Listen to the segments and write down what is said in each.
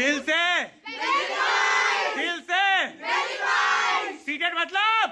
दिल से सीटेड मतलब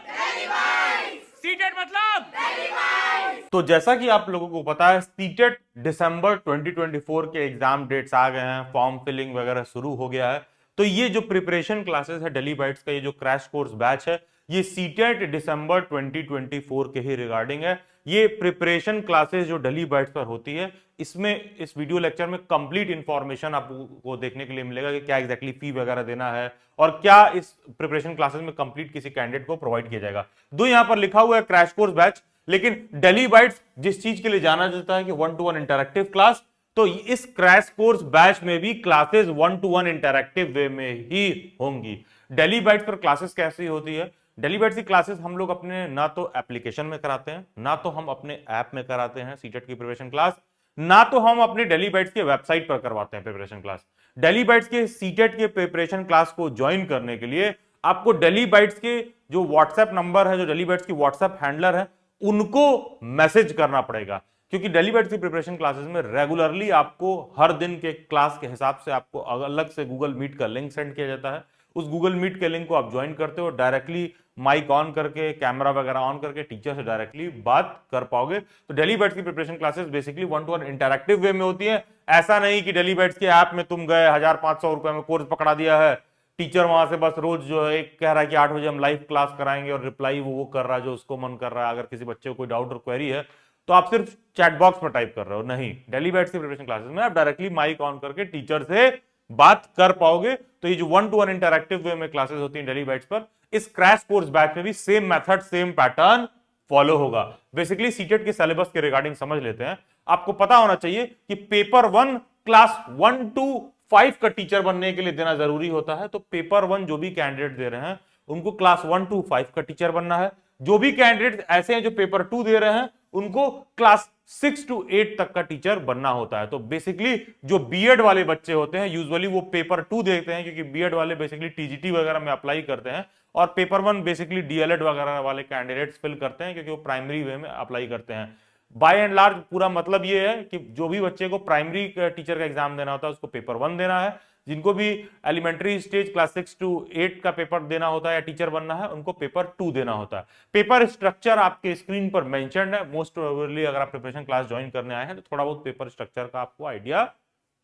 तो जैसा कि आप लोगों को पता है सीटेट दिसंबर 2024 के एग्जाम डेट्स आ गए हैं, फॉर्म फिलिंग वगैरह शुरू हो गया है। तो ये जो प्रिपरेशन क्लासेस है डेली बाइट्स का, ये जो क्रैश कोर्स बैच है, ये सीटेट दिसंबर 2024 के ही रिगार्डिंग है। ये प्रिपरेशन क्लासेस जो डेली बाइट्स पर होती है, इसमें इस वीडियो लेक्चर में कंप्लीट इंफॉर्मेशन आपको देखने के लिए मिलेगा कि क्या एग्जैक्टली फी वगैरह देना है और क्या इस प्रिपरेशन क्लासेस में कंप्लीट किसी कैंडिडेट को प्रोवाइड किया जाएगा। दो यहां पर लिखा हुआ है क्रैश कोर्स बैच, लेकिन डेली बाइट्स जिस चीज के लिए जाना जाता है कि 1-to-1 इंटरैक्टिव क्लास, तो इस क्रैश कोर्स बैच में भी क्लासेस 1-to-1 इंटरैक्टिव वे में ही होंगी। डेली बाइट्स पर क्लासेस कैसी होती है? डेली बाइट्स की क्लासेस हम लोग अपने ना तो एप्लीकेशन में कराते हैं, ना तो हम अपने ऐप में कराते हैं सीटेट की प्रिपरेशन क्लास, ना तो हम अपने डेली बाइट्स के वेबसाइट पर करवाते हैं प्रिपरेशन क्लास। डेली बाइट्स के सीटेट के प्रिपरेशन क्लास को ज्वाइन करने के लिए आपको डेली बाइट्स के जो व्हाट्सएप नंबर है, जो डेली बाइट्स की व्हाट्सएप हैंडलर है, उनको मैसेज करना पड़ेगा, क्योंकि डेली बाइट्स की प्रिपरेशन क्लासेस में रेगुलरली आपको हर दिन के क्लास के हिसाब से आपको अलग से गूगल मीट का लिंक सेंड किया जाता है। उस गूगल मीट के लिंक को आप ज्वाइन करते हो, डायरेक्टली माइक ऑन करके, कैमरा वगैरह ऑन करके टीचर से डायरेक्टली बात कर पाओगे। तो डेली बाइट्स की preparation classes basically 1-to-1 interactive way में होती है। ऐसा नहीं कि डेली बाइट्स के ऐप में तुम गए 1500 रुपए में कोर्स पकड़ा दिया है, टीचर वहां से बस रोज जो है एक कह रहा है कि 8 बजे हम लाइव क्लास कराएंगे और रिप्लाई वो कर रहा है जो उसको मन कर रहा है। अगर किसी बच्चे को कोई डाउट और क्वेरी है तो आप सिर्फ चैट बॉक्स में टाइप कर रहे हो। नहीं, डेली बाइट्स की प्रिपरेशन क्लासेस में आप डायरेक्टली माइक ऑन करके टीचर से बात कर पाओगे। तो ये जो 1-to-1 इंटरैक्टिव वे में क्लासेस होती हैं डेली बाइट्स पर, इस क्रैश कोर्स बैच में भी same method, same pattern follow होगा। बेसिकली सीटेट के सिलेबस के रिगार्डिंग समझ लेते हैं। आपको पता होना चाहिए कि पेपर 1 क्लास 1 to 5 का टीचर बनने के लिए देना जरूरी होता है। तो पेपर 1 जो भी कैंडिडेट दे रहे हैं उनको क्लास 1 to 5 का टीचर बनना है। जो भी कैंडिडेट ऐसे हैं जो पेपर 2 दे रहे हैं उनको क्लास 6 to 8 तक का टीचर बनना होता है। तो बेसिकली जो बीएड वाले बच्चे होते हैं यूजुअली वो पेपर 2 देते हैं, क्योंकि बीएड वाले बेसिकली टीजीटी वगैरह में अप्लाई करते हैं, और पेपर 1 बेसिकली डीएलएड वगैरह वाले कैंडिडेट्स फिल करते हैं, क्योंकि वो प्राइमरी वे में अप्लाई करते हैं। बाय एंड लार्ज पूरा मतलब ये है कि जो भी बच्चे को प्राइमरी टीचर का एग्जाम देना होता है उसको पेपर 1 देना है। जिनको भी एलिमेंट्री स्टेज क्लास 6 to 8 का पेपर देना होता है या टीचर बनना है उनको पेपर 2 देना होता है। पेपर स्ट्रक्चर आपके स्क्रीन पर मेंशन्ड है। मोस्ट प्रोबेबली अगर आप प्रिपरेशन क्लास ज्वाइन करने आए हैं तो थोड़ा बहुत पेपर स्ट्रक्चर का आपको आइडिया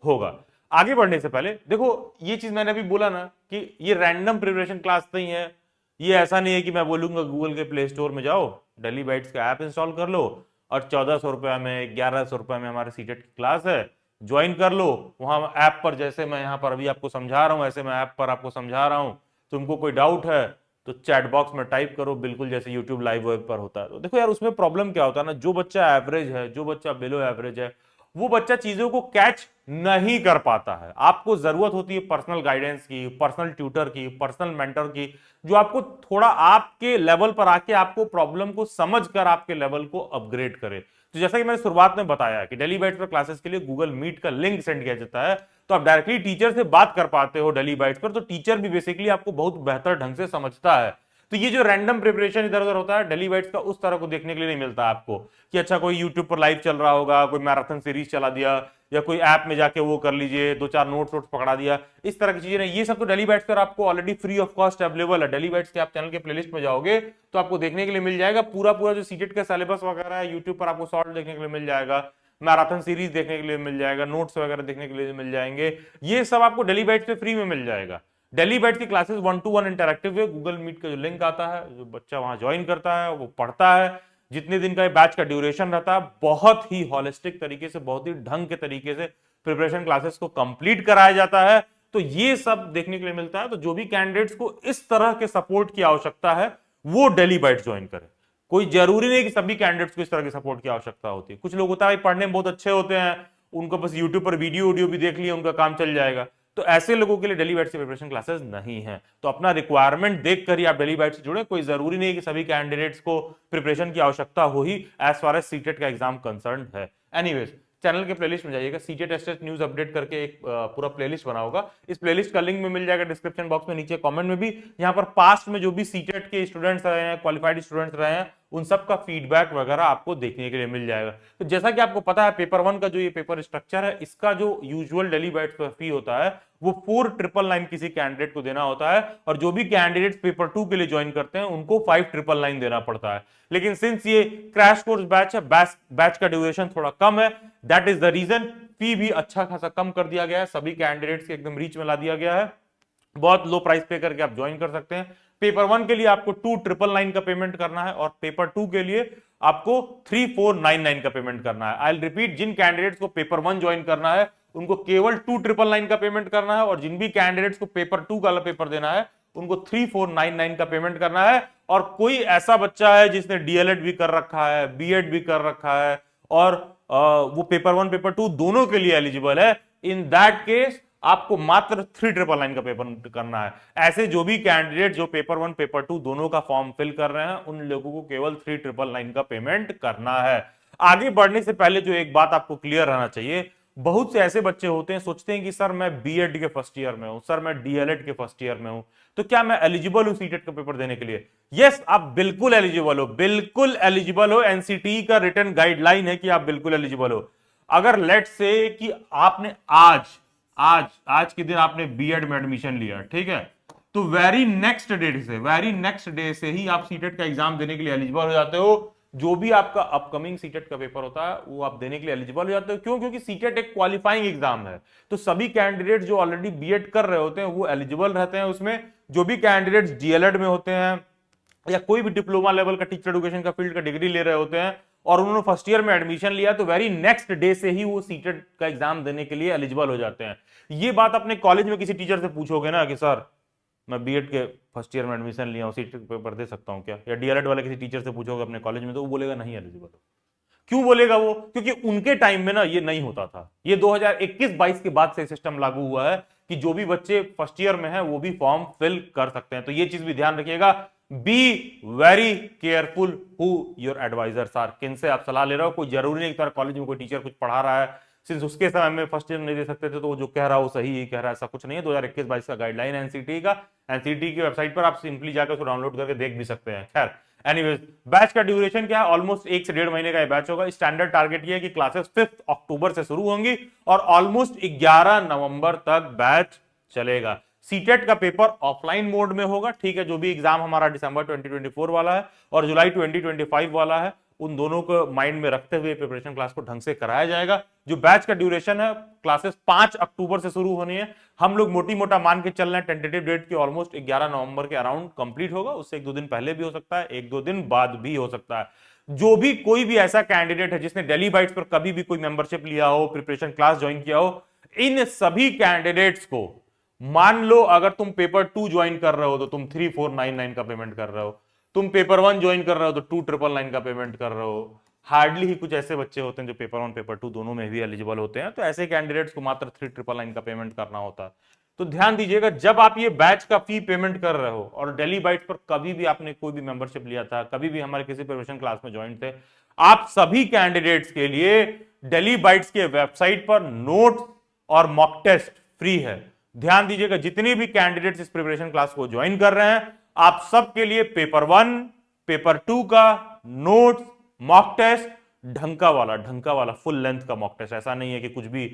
होगा। आगे बढ़ने से पहले देखो, ये चीज मैंने अभी बोला ना कि ये रैंडम प्रिपरेशन क्लास नहीं है। ये ऐसा नहीं है कि मैं बोलूंगा गूगल के प्ले स्टोर में जाओ, डेली बाइट्स का ऐप इंस्टॉल कर लो और 1400 रुपए में, 1100 रुपए में हमारे सीटेट की क्लास है, ज्वाइन कर लो। वहां ऐप पर जैसे मैं यहां पर अभी आपको समझा रहा हूं ऐसे मैं ऐप पर आपको समझा रहा हूं। तुमको कोई डाउट है तो चैट बॉक्स में टाइप करो, बिल्कुल जैसे यूट्यूब लाइव वेब पर होता है। तो देखो यार, उसमें प्रॉब्लम क्या होता है ना, जो बच्चा एवरेज है, जो बच्चा बिलो एवरेज है, वो बच्चा चीजों को कैच नहीं कर पाता है। आपको जरूरत होती है पर्सनल गाइडेंस की, पर्सनल ट्यूटर की, पर्सनल मेंटर की, जो आपको थोड़ा आपके लेवल पर आके आपको प्रॉब्लम को समझकर आपके लेवल को अपग्रेड करे। तो जैसा कि मैंने शुरुआत में बताया कि डेली बाइट्स पर क्लासेस के लिए गूगल मीट का लिंक सेंड किया जाता है, तो आप डायरेक्टली टीचर से बात कर पाते हो डेली बाइट्स पर। तो टीचर भी बेसिकली आपको बहुत बेहतर ढंग से समझता है। तो ये जो रैंडम प्रिपरेशन इधर उधर होता है डेली बाइट्स का, उस तरह को देखने के लिए नहीं मिलता आपको कि अच्छा कोई यूट्यूब पर लाइव चल रहा होगा, कोई मैराथन सीरीज चला दिया, या कोई ऐप में जाके वो कर लीजिए, 2-4 नोट्स पकड़ा दिया, इस तरह की चीजें नहीं। ये सब तो डेली बाइट्स पर आपको already free of cost available है। डेली बाइट्स के आप चैनल के प्लेलिस्ट में जाओगे तो आपको देखने के लिए मिल जाएगा पूरा जो सीटेट का सिलेबस वगैरह है। यूट्यूब पर आपको शॉर्ट देखने के लिए मिल जाएगा, मैराथन सीरीज देखने के लिए मिल जाएगा, नोट्स वगैरह देखने के लिए मिल जाएंगे। ये सब आपको डेली बाइट्स पे फ्री में मिल जाएगा। डेली बाइट्स की क्लासेस 1-to-1 इंटरैक्टिव है। गूगल मीट का जो लिंक आता है, जो बच्चा वहां ज्वाइन करता है वो पढ़ता है। जितने दिन का बैच का ड्यूरेशन रहता है, बहुत ही हॉलिस्टिक तरीके से, बहुत ही ढंग के तरीके से प्रिपरेशन क्लासेस को कंप्लीट कराया जाता है। तो ये सब देखने के लिए मिलता है। तो जो भी कैंडिडेट्स को इस तरह के सपोर्ट की आवश्यकता है वो डेली बाइट्स ज्वाइन करें। कोई जरूरी नहीं कि सभी कैंडिडेट्स को इस तरह के सपोर्ट की आवश्यकता होती है। कुछ लोग होता है पढ़ने में बहुत अच्छे होते हैं, उनको बस यूट्यूब पर वीडियो भी देख लिया उनका काम चल जाएगा। तो ऐसे लोगों के लिए डेली बाइट्स की प्रिपरेशन क्लासेस नहीं है। तो अपना रिक्वायरमेंट देखकर ही आप डेली बाइट्स से जुड़े। कोई जरूरी नहीं कि सभी कैंडिडेट्स को प्रिपरेशन की आवश्यकता हो ही एज फार एज सीटेट का एग्जाम कंसर्न है। एनीवेज, चैनल के प्लेलिस्ट में जाइएगा, सीटेट टेस्ट न्यूज अपडेट करके एक पूरा प्लेलिस्ट बना होगा। इस प्लेलिस्ट का लिंक में मिल जाएगा डिस्क्रिप्शन बॉक्स में, नीचे कमेंट में भी। यहाँ पर पास्ट में जो भी सीटेट के स्टूडेंट्स रहे हैं, क्वालिफाइड स्टूडेंट्स रहे हैं, उन सब का फीडबैक वगैरह आपको देखने के लिए मिल जाएगा। तो जैसा कि आपको पता है पेपर 1 का जो ये पेपर स्ट्रक्चर है, इसका जो यूजुअल डेली बाइट्स पर फी होता है वो 4,999 किसी कैंडिडेट को देना होता है, और जो भी कैंडिडेट पेपर 2 के लिए ज्वाइन करते हैं उनको 5,999 देना पड़ता है। लेकिन सिंस ये क्रैश कोर्स बैच है, बैच का ड्यूरेशन थोड़ा कम है, दैट इज द रीजन फी भी अच्छा खासा कम कर दिया गया है, सभी कैंडिडेट्स के एकदम रीच में ला दिया गया है, बहुत लो प्राइस पे करके आप ज्वाइन कर सकते हैं। पेपर 1 के लिए आपको 2,999 का पेमेंट करना है, और पेपर 2 के लिए आपको 3,499 का पेमेंट करना है। आई रिपीट, जिन कैंडिडेट्स को पेपर 1 ज्वाइन करना है उनको केवल 2,999 का पेमेंट करना है, और जिन भी कैंडिडेट्स को पेपर 2 का पेपर देना है उनको 3,499 का पेमेंट करना है। और कोई ऐसा बच्चा है जिसने डीएलएड भी कर रखा है, बीएड भी कर रखा है, और वो पेपर 1 पेपर 2 दोनों के लिए एलिजिबल है, इन दैट केस आपको मात्र 3,999 का पेपर करना है। ऐसे जो भी कैंडिडेट जो पेपर 1 पेपर 2 दोनों का फॉर्म फिल कर रहे हैं उन लोगों को केवल 3,999 का पेमेंट करना है। आगे बढ़ने से पहले जो एक बात आपको क्लियर रहना चाहिए, बहुत से ऐसे बच्चे होते हैं सोचते हैं कि सर मैं बीएड के फर्स्ट ईयर में हूं, सर मैं डीएलएड के फर्स्ट ईयर में हूं, तो क्या मैं एलिजिबल हूं सीटेट का पेपर देने के लिए? यस, आप बिल्कुल एलिजिबल हो, बिल्कुल एलिजिबल हो। एनसीटी का रिटन गाइडलाइन है कि आप बिल्कुल एलिजिबल हो। अगर लेट से कि आपने आज के दिन आपने बीएड में एडमिशन लिया, ठीक है, तो वेरी नेक्स्ट डे से ही आप सीटेट का एग्जाम देने के लिए एलिजिबल हो जाते हो। जो भी आपका अपकमिंग सीटेट का पेपर होता है वो आप देने के लिए एलिजिबल हो जाते हो। क्यों? क्योंकि सीटेट एक क्वालिफाइंग एग्जाम है, तो सभी कैंडिडेट जो ऑलरेडी बीएड कर रहे होते हैं वो एलिजिबल रहते हैं उसमें। जो भी कैंडिडेट्स डीएलएड में होते हैं या कोई भी डिप्लोमा लेवल का टीचर एजुकेशन का फील्ड का डिग्री ले रहे होते हैं और उन्होंने फर्स्ट ईयर में एडमिशन लिया, तो वेरी नेक्स्ट डे से ही वो सीटेट का एग्जाम देने के लिए एलिजिबल हो जाते हैं। ये बात अपने कॉलेज में किसी टीचर से पूछोगे ना कि सर मैं बीएड के फर्स्ट ईयर में एडमिशन लिया हूं, सीटेट पेपर दे सकता हूं क्या, या डीएलएड वाले किसी टीचर से पूछोगे अपने कॉलेज में, तो वो बोलेगा नहीं एलिजिबल हो। क्यों बोलेगा वो? क्योंकि उनके टाइम में ना ये नहीं होता था। ये 2021-22 के बाद से सिस्टम लागू हुआ है कि जो भी बच्चे फर्स्ट ईयर में हैं वो भी फॉर्म फिल कर सकते हैं। तो ये चीज भी ध्यान रखिएगा, be very careful who your advisers are. किन से आप सलाह ले रहे हो? कोई जरूरी नहीं कि कॉलेज में कोई टीचर कुछ पढ़ा रहा है, सिंस उसके समय में फर्स्ट ईयर नहीं दे सकते थे तो वो जो कह रहा है वो सही ही कह रहा है, ऐसा कुछ नहीं है। 2021-22 का गाइडलाइन एनसीटी का, एनसीटी की वेबसाइट पर आप सिंपली जाकर उसको डाउनलोड करके देख भी सकते हैं। खैर एनीवेज, बैच का ड्यूरेशन क्या है? ऑलमोस्ट 1 से 1.5 महीने का बैच होगा। स्टैंडर्ड टारगेट ये है कि क्लासेस 5 अक्टूबर से शुरू होंगी और ऑलमोस्ट 11 नवंबर तक बैच चलेगा। सीटेट का पेपर ऑफलाइन मोड में होगा, ठीक है। जो भी एग्जाम हमारा दिसंबर 2024 वाला है और जुलाई 2025 वाला है, उन दोनों को माइंड में रखते हुए प्रिपरेशन क्लास को ढंग से कराया जाएगा। जो बैच का ड्यूरेशन है, क्लासेस 5 अक्टूबर से शुरू होनी है। हम लोग मोटी मोटा मान के चल रहे हैं टेंटेटिव डेट की ऑलमोस्ट 11 नवंबर के अराउंड कंप्लीट होगा। उससे 1-2 दिन पहले भी हो सकता है, 1-2 दिन बाद भी हो सकता है। जो भी कोई भी ऐसा कैंडिडेट है जिसने डेली बाइट्स पर कभी भी कोई मेंबरशिप लिया हो, प्रिपरेशन क्लास ज्वाइन किया हो, इन सभी कैंडिडेट्स को, मान लो अगर तुम पेपर 2 ज्वाइन कर रहे हो तो तुम 3,499 का पेमेंट कर रहे हो, तुम पेपर 1 ज्वाइन कर रहे हो तो 2,999 का पेमेंट कर रहे हो। हार्डली ही कुछ ऐसे बच्चे होते हैं जो पेपर 1 पेपर 2 दोनों में भी एलिजिबल होते हैं, तो ऐसे कैंडिडेट्स को मात्र 3,999 का पेमेंट करना होता है। तो ध्यान दीजिएगा, जब आप ये बैच का फी पेमेंट कर रहे हो और डेली बाइट्स पर कभी भी आपने कोई भी मेंबरशिप लिया था, कभी भी हमारे किसी प्रिपरेशन क्लास में ज्वाइन थे, आप सभी कैंडिडेट्स के लिए डेली बाइट्स के वेबसाइट पर नोट्स और मॉक टेस्ट फ्री है। ध्यान दीजिएगा, जितने भी कैंडिडेट्स इस प्रिपरेशन क्लास को ज्वाइन कर रहे हैं, आप सबके लिए पेपर 1 पेपर 2 का नोट्स, मॉक टेस्ट, ढंका वाला फुल लेंथ का मॉक टेस्ट। ऐसा नहीं है कि कुछ भी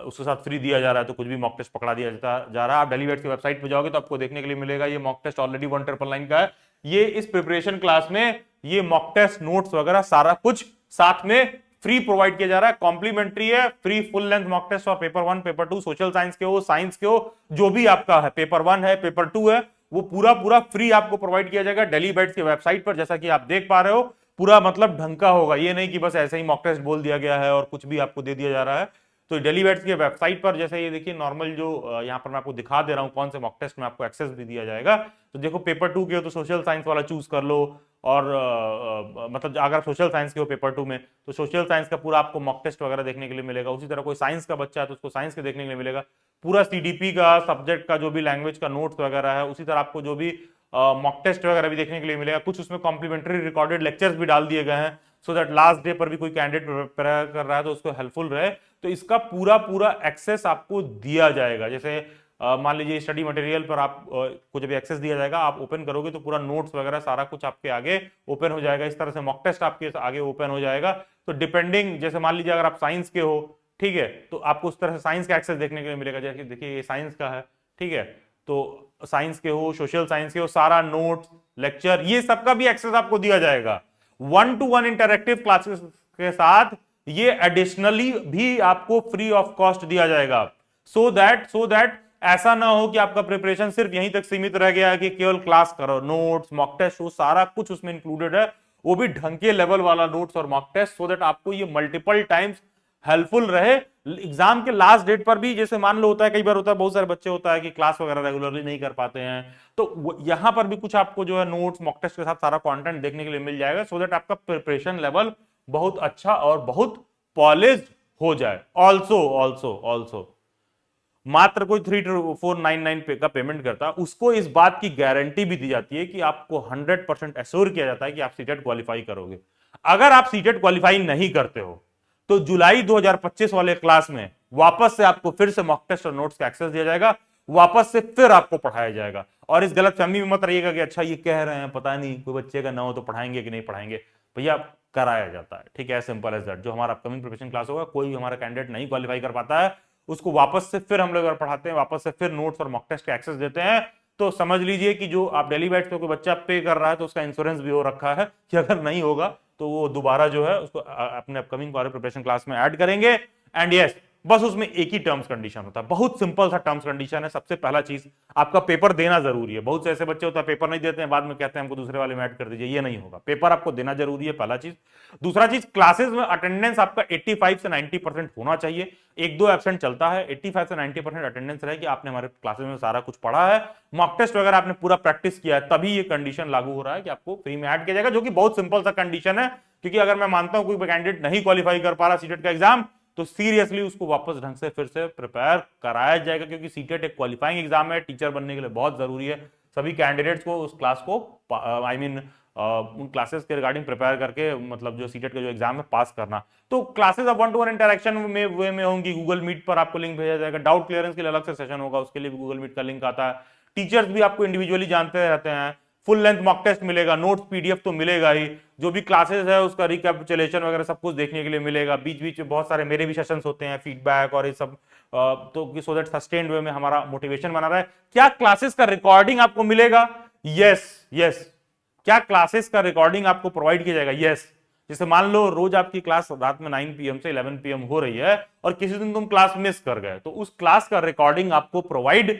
उसके साथ फ्री दिया जा रहा है तो कुछ भी मॉक टेस्ट पकड़ा दिया जा रहा है। आप डेली बैट्स की वेबसाइट पे जाओगे तो आपको देखने के लिए मिलेगा, ये मॉक टेस्ट ऑलरेडी 1,999 का है। ये इस प्रिपरेशन क्लास में ये मॉक टेस्ट, नोट्स वगैरह सारा कुछ साथ में फ्री प्रोवाइड किया जा रहा है, कॉम्प्लीमेंट्री है। Free full length mock test और पेपर 1 पेपर 2 सोशल साइंस के हो, साइंस के हो, जो भी आपका है, पेपर 1 है पेपर 2 है, वो पूरा फ्री आपको प्रोवाइड किया जाएगा डेली बैट्स की वेबसाइट पर। जैसा कि आप देख पा रहे हो, पूरा मतलब ढंग का होगा, ये नहीं कि बस ऐसे ही मॉक टेस्ट बोल दिया गया है और कुछ भी आपको दे दिया जा रहा है। तो डेली बैट्स की वेबसाइट पर जैसे ये देखिए, नॉर्मल जो यहाँ पर मैं आपको दिखा दे रहा हूँ कौन से मॉक टेस्ट में आपको एक्सेस भी दिया जाएगा। तो देखो, पेपर 2 के हो तो सोशल साइंस वाला चूज कर लो, और मतलब अगर सोशल साइंस के हो पेपर 2 में तो सोशल साइंस का पूरा आपको मॉक टेस्ट वगैरह देखने के लिए मिलेगा। उसी तरह कोई साइंस का बच्चा है तो उसको साइंस के देखने के लिए मिलेगा। पूरा सीडीपी का सब्जेक्ट का जो भी लैंग्वेज का नोट्स वगैरह है, उसी तरह आपको जो भी मॉक टेस्ट वगैरह भी देखने के लिए मिलेगा। कुछ उसमें कॉम्प्लीमेंट्री रिकॉर्डेड लेक्चर्स भी डाल दिए गए हैं, सो दैट लास्ट डे पर भी कोई कैंडिडेट प्रिपेयर कर रहा है तो उसको हेल्पफुल रहे। तो इसका पूरा एक्सेस आपको दिया जाएगा। जैसे मान लीजिए स्टडी मटेरियल पर आप को जब एक्सेस दिया जाएगा, आप ओपन करोगे तो पूरा नोट्स वगैरह सारा कुछ आपके आगे ओपन हो जाएगा। इस तरह से मॉक टेस्ट आपके आगे ओपन हो जाएगा। तो डिपेंडिंग, जैसे मान लीजिए अगर आप साइंस के हो ठीक है, तो आपको उस तरह से साइंस का एक्सेस देखने के लिए मिलेगा। जैसे देखिए ये साइंस का है, ठीक है, तो साइंस के हो, सोशल साइंस के हो, सारा नोट्स, लेक्चर, ये सबका भी एक्सेस आपको दिया जाएगा। 1-to-1 इंटरेक्टिव क्लासेस के साथ ये एडिशनली भी आपको फ्री ऑफ कॉस्ट दिया जाएगा। सो दैट ऐसा ना हो कि आपका प्रिपरेशन सिर्फ यहीं तक सीमित रह गया कि केवल क्लास करो, नोट्स, मॉक टेस्ट, वो सारा कुछ उसमें इंक्लूडेड है, वो भी ढंग के लेवल वाला नोट्स और मॉक टेस्ट, सो दैट आपको ये मल्टीपल टाइम्स हेल्पफुल रहे एग्जाम के लास्ट डेट पर भी। जैसे मान लो होता है, कई बार होता है, बहुत सारे बच्चे होता है कि क्लास वगैरह रेगुलरली नहीं कर पाते हैं, तो यहां पर भी कुछ आपको जो है नोट्स, मॉक टेस्ट के साथ सारा कंटेंट देखने के लिए मिल जाएगा, सो दैट आपका प्रिपरेशन लेवल बहुत अच्छा और बहुत पॉलिश्ड हो जाए। ऑल्सो मात्र कोई 3499 पे का पेमेंट करता है, उसको इस बात की गारंटी भी दी जाती है कि आपको 100% एश्योर किया जाता है कि आप सीटेट क्वालिफाई करोगे। अगर आप सीटेट क्वालिफाई नहीं करते हो तो जुलाई 2025 वाले क्लास में वापस से आपको फिर से मॉक टेस्ट और नोट्स का एक्सेस दिया जाएगा, वापस से फिर आपको पढ़ाया जाएगा। और इस गलतफहमी में मत रहिएगा कि अच्छा ये कह रहे हैं, पता नहीं कोई बच्चे का ना हो तो पढ़ाएंगे कि नहीं पढ़ाएंगे। भैया कराया जाता है, ठीक है, सिंपल एज दैट। जो हमारा अपकमिंग प्रिपरेशन क्लास होगा, कोई भी हमारा कैंडिडेट नहीं क्वालिफाई कर पाता है, उसको वापस से फिर हम लोग पढ़ाते हैं, वापस से फिर नोट्स और मॉक टेस्ट का एक्सेस देते हैं। तो समझ लीजिए कि जो आप डेली बैच पे कोई बच्चा पे कर रहा है तो उसका इंश्योरेंस भी हो रखा है कि अगर नहीं होगा तो वो दोबारा जो है उसको अपने अपकमिंग वाले प्रिपरेशन क्लास में ऐड करेंगे। एंड यस, बस उसमें एक ही टर्म्स कंडीशन होता है, बहुत सिंपल सा टर्म्स कंडीशन है। सबसे पहला चीज, आपका पेपर देना जरूरी है। बहुत से ऐसे बच्चे होते हैं पेपर नहीं देते हैं, बाद में कहते हैं हमको दूसरे वाले में ऐड कर दीजिए, ये नहीं होगा। पेपर आपको देना जरूरी है, पहला चीज। दूसरा चीज, क्लासेस में अटेंडेंस आपका 85 से 90% होना चाहिए। 1-2 एब्सेंट चलता है, 85 से 90% अटेंडेंस रहे कि आपने हमारे क्लासेस में सारा कुछ पढ़ा है, मॉक टेस्ट वगैरह आपने पूरा प्रैक्टिस किया है, तभी ये कंडीशन लागू हो रहा है कि आपको फ्री में ऐड किया जाएगा, जो कि बहुत सिंपल सा कंडीशन है। क्योंकि अगर मैं मानता हूं कोई कैंडिडेट नहीं क्वालिफाई कर पा रहा सीटेट का एग्जाम, तो सीरियसली उसको वापस ढंग से फिर से प्रिपेयर कराया जाएगा, क्योंकि सीटेट एक क्वालिफाइंग एग्जाम है, टीचर बनने के लिए बहुत जरूरी है। सभी कैंडिडेट्स को उस क्लास को उन क्लासेस के रिगार्डिंग प्रिपेयर करके, मतलब जो सीटेट का जो एग्जाम है, पास करना। तो क्लासेस अब 1-to-1 इंटरेक्शन में वे में होंगी। गूगल मीट पर आपको लिंक भेजा जाएगा, डाउट क्लियरेंस के लिए अलग से सेशन होगा, उसके लिए भी गूगल मीट का लिंक आता है। टीचर्स भी आपको इंडिविजुअली जानते रहते हैं, फुल लेंथ मॉक टेस्ट मिलेगा, नोट्स पीडीएफ तो मिलेगा ही, जो भी क्लासेस है उसका रिकैपिचुलेशन वगैरह सब कुछ देखने के लिए मिलेगा। बीच बीच में बहुत सारे मेरे भी सेशंस होते हैं, फीडबैक और ये सब, तो सो दैट सस्टेन्ड वे में हमारा मोटिवेशन बना रहा है। क्या क्लासेस का रिकॉर्डिंग आपको मिलेगा? यस। क्या क्लासेस का रिकॉर्डिंग आपको प्रोवाइड किया जाएगा? यस। जैसे मान लो रोज आपकी क्लास रात में 9 PM से 11 PM हो रही है और किसी दिन तुम क्लास मिस कर गए, तो उस क्लास का रिकॉर्डिंग आपको प्रोवाइड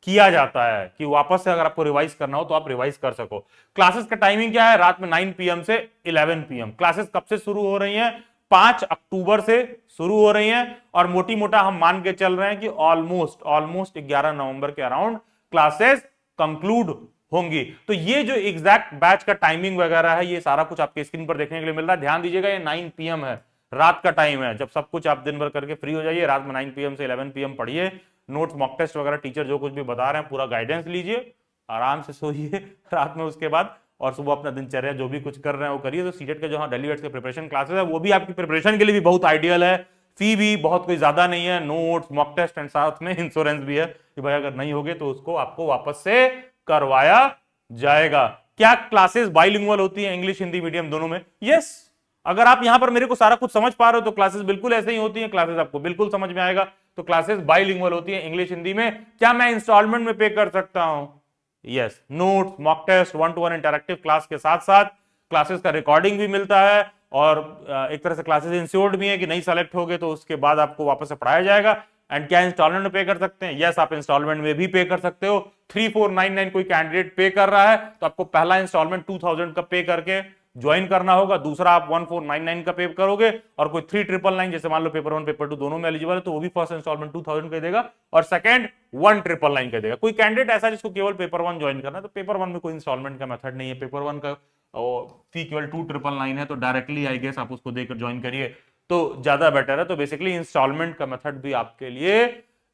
किया जाता है कि वापस से अगर आपको रिवाइज करना हो तो आप रिवाइज कर सको। क्लासेस का टाइमिंग क्या है? रात में 9 PM से 11 PM। क्लासेस कब से शुरू हो रही हैं? 5 अक्टूबर से शुरू हो रही हैं, और मोटी मोटा हम मान के चल रहे हैं कि ऑलमोस्ट 11 नवंबर के अराउंड क्लासेस कंक्लूड होंगी। तो ये जो एग्जैक्ट बैच का टाइमिंग वगैरह है, ये सारा कुछ आपके स्क्रीन पर देखने के लिए मिल रहा है। ध्यान दीजिएगा, ये 9 PM है, रात का टाइम है, जब सब कुछ आप दिन भर करके फ्री हो जाइए, रात में 9 PM से 11 PM पढ़िए, नोट्स, मॉक टेस्ट वगैरह टीचर जो कुछ भी बता रहे हैं पूरा गाइडेंस लीजिए, आराम से सोइए रात में उसके बाद, और सुबह अपना दिनचर्या जो भी कुछ कर रहे हैं वो करिए। तो सीटेट के जो डेली बैच के प्रिपरेशन क्लासेस है, वो भी आपकी प्रिपरेशन के लिए भी बहुत आइडियल है। फी भी बहुत कोई ज्यादा नहीं है, नोट्स, मॉक टेस्ट एंड साथ में इंश्योरेंस भी है कि भाई अगर नहीं होगे तो उसको आपको वापस से करवाया जाएगा। क्या क्लासेस बाइलिंगुअल होती है, इंग्लिश हिंदी मीडियम दोनों में? यस। अगर आप यहां पर मेरे को सारा कुछ समझ पा रहे हो तो क्लासेस बिल्कुल ऐसे ही होती हैं, क्लासेस आपको बिल्कुल समझ में आएगा। तो क्लासेस बाइलिंगुअल होती है, इंग्लिश हिंदी में। क्या मैं इंस्टॉलमेंट में पे कर सकता हूं? Yes. Notes, mock test, 1-to-1 interactive class के साथ साथ क्लासेस का रिकॉर्डिंग भी मिलता है, और एक तरह से क्लासेस इंश्योर्ड भी है कि नहीं सेलेक्ट होगे तो उसके बाद आपको वापस से पढ़ाया जाएगा। एंड क्या इंस्टॉलमेंट में पे कर सकते हैं? यस, आप इंस्टॉलमेंट में भी पे कर सकते हो। 3499 कोई कैंडिडेट पे कर रहा है तो आपको पहला इंस्टॉलमेंट 2000 का पे करके ज्वाइन करना होगा, दूसरा आप 1499 का पे करोगे, और कोई 3999 जैसे मान लो पेपर 1 पेपर 2 दोनों में एलिजिबल है तो वो भी फर्स्ट इंस्टॉलमेंट 2000 का देगा और सेकंड 1999 का देगा। कोई कैंडिडेट ऐसा जिसको केवल पेपर 1 ज्वाइन करना है, तो पेपर 1 में कोई इंस्टॉलमेंट का मेथड नहीं है, पेपर 1 का फी केवल 2999 है, तो डायरेक्टली आई गेस आप उसको देकर ज्वाइन करिए तो ज्यादा बेटर है। तो बेसिकली इंस्टॉलमेंट का मेथड भी आपके लिए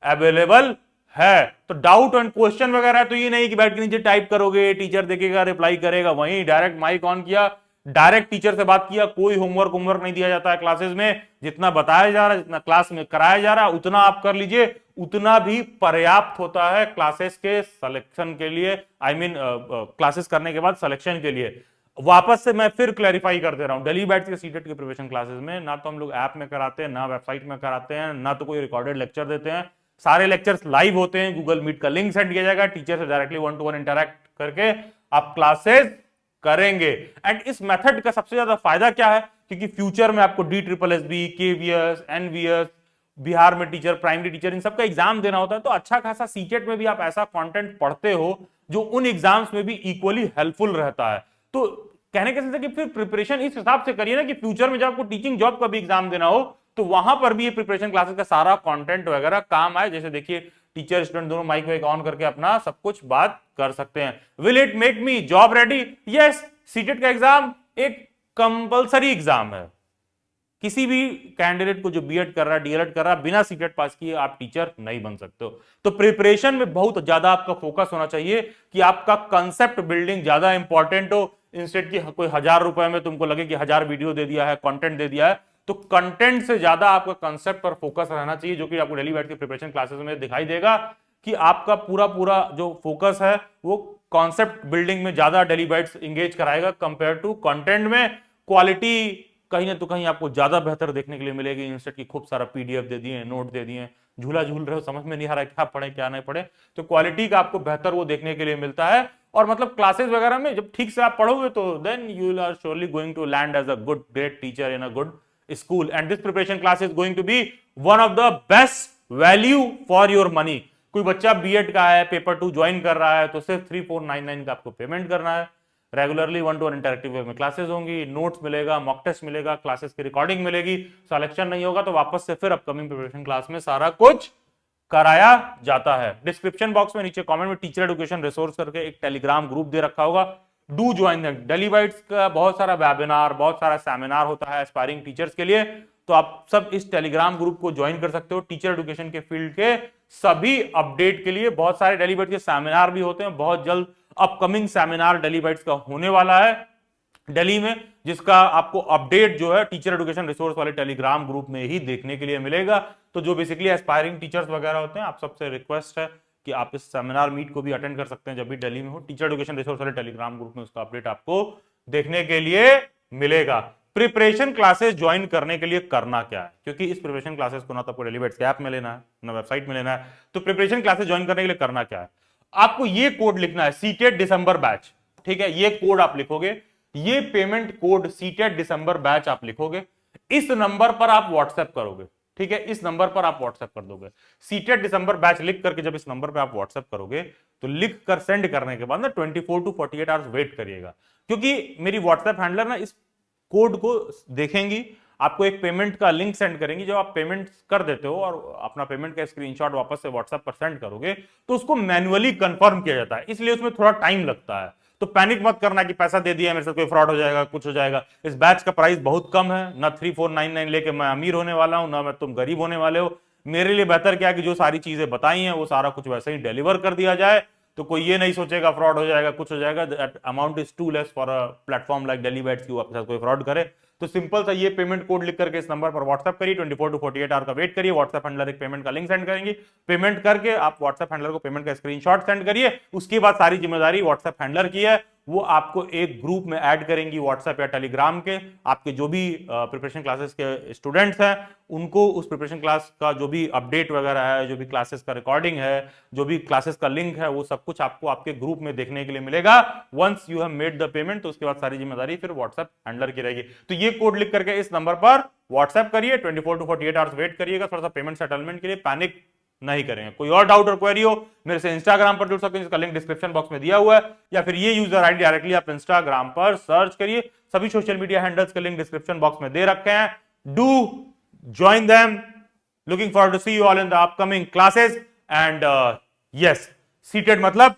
अवेलेबल है। तो डाउट एंड क्वेश्चन वगैरह तो ये नहीं कि बैठ के नीचे टाइप करोगे, टीचर देखेगा, रिप्लाई करेगा, वहीं डायरेक्ट माइक ऑन किया, डायरेक्ट टीचर से बात किया। कोई होमवर्क नहीं दिया जाता है क्लासेस में, जितना बताया जा रहा है, जितना क्लास में कराया जा रहा है उतना आप कर लीजिए, उतना भी पर्याप्त होता है क्लासेस के सिलेक्शन के लिए, क्लासेस करने के बाद सिलेक्शन के लिए। वापस से मैं फिर क्लैरिफाई कर दे रहा हूं, दिल्ली बैट्स के सीटेट के प्रिपरेशन क्लासेस में ना तो हम लोग ऐप में कराते हैं, ना वेबसाइट में कराते हैं, ना तो कोई रिकॉर्डेड लेक्चर देते हैं। सारे लेक्चर्स लाइव होते हैं, गूगल मीट का लिंक सेंड किया जाएगा, टीचर से डायरेक्टली 1-to-1 इंटरैक्ट करके आप क्लासेस करेंगे। एंड इस मेथड का सबसे ज्यादा फायदा क्या है, क्योंकि फ्यूचर में आपको DSSB, KVS, NVS, बिहार में टीचर, प्राइमरी टीचर, इन सबका एग्जाम देना होता है, तो अच्छा खासा सीटेट में भी आप ऐसा कंटेंट पढ़ते हो जो उन एग्जाम्स में भी इक्वली हेल्पफुल रहता है। तो कहने के सेंस कि फिर प्रिपरेशन इस हिसाब से करिए ना कि फ्यूचर में जब आपको टीचिंग जॉब का भी एग्जाम देना हो तो वहां पर भी ये प्रिपरेशन क्लासेस का सारा कंटेंट वगैरह काम आए। जैसे देखिए टीचर स्टूडेंट दोनों माइक वाइक ऑन करके अपना सब कुछ बात कर सकते हैं। Will it make me job ready? Yes, CTET का एग्जाम एक कंपलसरी एग्जाम है। किसी भी कैंडिडेट को जो बीएड कर रहा है, डीएलएड कर रहा है, बिना सीटेट पास किए आप टीचर नहीं बन सकते हो। तो प्रिपरेशन में बहुत ज्यादा आपका फोकस होना चाहिए कि आपका कंसेप्ट बिल्डिंग ज्यादा इंपॉर्टेंट हो। इंस्टेड की कोई 1000 रुपए में तुमको लगे कि 1000 वीडियो दे दिया है, कंटेंट दे दिया है, तो कंटेंट से ज्यादा आपका कंसेप्ट पर फोकस रहना चाहिए, जो कि आपको डेली बैठ के प्रिपरेशन क्लासेस में दिखाई देगा कि आपका पूरा पूरा जो फोकस है वो कॉन्सेप्ट बिल्डिंग में ज्यादा डेली बाइट्स इंगेज कराएगा कंपेयर टू कंटेंट में। क्वालिटी कहीं ना तो कहीं आपको ज्यादा बेहतर देखने के लिए मिलेगी। इंस्टेड की खूब सारा पीडीएफ दे दिए, नोट दे दिए, झूला झूल रहे हो, समझ में नहीं आ रहा है क्या पढ़े क्या नहीं पढ़े, तो क्वालिटी का आपको बेहतर वो देखने के लिए मिलता है। और मतलब क्लासेस वगैरह में जब ठीक से आप पढ़ोगे तो then you are surely going to land as a good great teacher in a good school. And this preparation class is going to be one of the best value for your money. कोई बच्चा BEd का है, paper 2 join कर रहा है, तो सिर्फ 3499 का आपको पेमेंट करना है। रेगुलरली 1-to-1 इंटरेक्टिव वे में क्लासेस होंगी, नोट्स मिलेगा, मॉक टेस्ट मिलेगा, क्लासेस की रिकॉर्डिंग मिलेगी। सिलेक्शन नहीं होगा तो वापस से फिर अपकमिंग प्रिपरेशन क्लास में सारा कुछ कराया जाता है। डिस्क्रिप्शन बॉक्स में नीचे कमेंट में टीचर एजुकेशन रिसोर्स करके एक टेलीग्राम ग्रुप दे रखा होगा, do join that. Daily bytes का बहुत सारा वेबिनार, बहुत सारा सेमिनार होता है एस्पायरिंग टीचर्स के लिए, तो आप सब इस टेलीग्राम ग्रुप को ज्वाइन कर सकते हो। टीचर एजुकेशन के फील्ड के सभी अपडेट के लिए बहुत सारे डेली बाइट्स के सेमिनार भी होते हैं। बहुत जल्द अपकमिंग सेमिनार डेली बाइट्स का होने वाला है दिल्ली में, जिसका आपको अपडेट जो है टीचर एजुकेशन रिसोर्स वाले टेलीग्राम ग्रुप में ही देखने के लिए मिलेगा। तो जो बेसिकली एस्पायरिंग टीचर्स वगैरह होते हैं, आप सबसे रिक्वेस्ट है कि आप इस सेमिनार मीट को भी अटेंड कर सकते हैं जब भी दिल्ली में हो। टीचर एजुकेशन रिसोर्स वाले टेलीग्राम ग्रुप में उसका अपडेट आपको देखने के लिए मिलेगा। प्रिपरेशन क्लासेस ज्वाइन करने के लिए करना क्या है, क्योंकि इस प्रिपरेशन क्लासेस को ना तो आपको डेली बाइट्स के ऐप में लेना है, ना वेबसाइट में लेना है। तो प्रिपरेशन क्लासेस ज्वाइन करने के लिए करना क्या है, आपको ये कोड लिखना है, सीटेट दिसंबर बैच। ठीक है, ये कोड आप लिखोगे, ये पेमेंट कोड सीटेट दिसंबर बैच आप लिखोगे, इस नंबर पर आप व्हाट्सएप करोगे। ठीक है, इस नंबर पर आप व्हाट्सएप कर दोगे। सीटेट दिसंबर बैच लिख करके जब इस नंबर पर आप व्हाट्सएप करोगे तो लिख कर सेंड करने के बाद ना 24 to 48 आवर्स वेट करिएगा, क्योंकि मेरी व्हाट्सएप हैंडलर ना इस कोड को देखेंगी, आपको एक पेमेंट का लिंक सेंड करेंगी। जब आप पेमेंट कर देते हो और अपना पेमेंट का स्क्रीनशॉट वापस से व्हाट्सएप पर सेंड करोगे तो उसको मैन्युअली कंफर्म किया जाता है, इसलिए उसमें थोड़ा टाइम लगता है। तो पैनिक मत करना कि पैसा दे दिया मेरे साथ कोई फ्रॉड हो जाएगा, कुछ हो जाएगा। इस बैच का प्राइस बहुत कम है, ना 3499 लेके मैं अमीर होने वाला हूं, ना मैं तुम गरीब होने वाले हो। मेरे लिए बेहतर क्या है कि जो सारी चीजें बताई हैं वो सारा कुछ वैसे ही डिलीवर कर दिया जाए, तो कोई ये नहीं सोचेगा फ्रॉड हो जाएगा, कुछ हो जाएगा। That amount is too less for a platform like Daily bytes की आपके साथ कोई फ्रॉड करे। तो सिंपल सा ये पेमेंट कोड लिख करके इस नंबर पर व्हाट्सएप करिए, 24 to 48 आवर का वेट करिए, व्हाट्सएप हैंडलर एक पेमेंट का लिंक सेंड करेंगे, पेमेंट करके आप व्हाट्सएप हैंडलर को पेमेंट का स्क्रीनशॉट सेंड करिए। उसके बाद सारी जिम्मेदारी व्हाट्सएप हैंडलर की है, वो आपको एक ग्रुप में ऐड करेंगी व्हाट्सएप या टेलीग्राम के। आपके जो भी प्रिपरेशन क्लासेस के स्टूडेंट्स हैं उनको उस प्रिपरेशन क्लास का जो भी अपडेट वगैरह है, जो भी क्लासेस का रिकॉर्डिंग है, जो भी क्लासेस का लिंक है, वो सब कुछ आपको आपके ग्रुप में देखने के लिए मिलेगा। Once you have made the payment तो उसके बाद सारी जिम्मेदारी फिर व्हाट्सएप हैंडलर की रहेगी। तो ये कोड लिख करके इस नंबर पर व्हाट्सएप करिए, 24 to 48 आवर्स वेट करिएगा थोड़ा सा पेमेंट सेटलमेंट के लिए, पैनिक नहीं करेंगे। कोई और डाउट और क्वेरी हो मेरे से इंस्टाग्राम पर जुड़ सकते हैं, जिसका लिंक डिस्क्रिप्शन बॉक्स में दिया हुआ है, या फिर ये यूजर आईडी डायरेक्टली आप इंस्टाग्राम पर सर्च करिए। सभी सोशल मीडिया हैंडल्स के लिंक डिस्क्रिप्शन बॉक्स में दे रखे हैं, do join them. Looking forward to see you all in the upcoming classes. And yes, CTET मतलब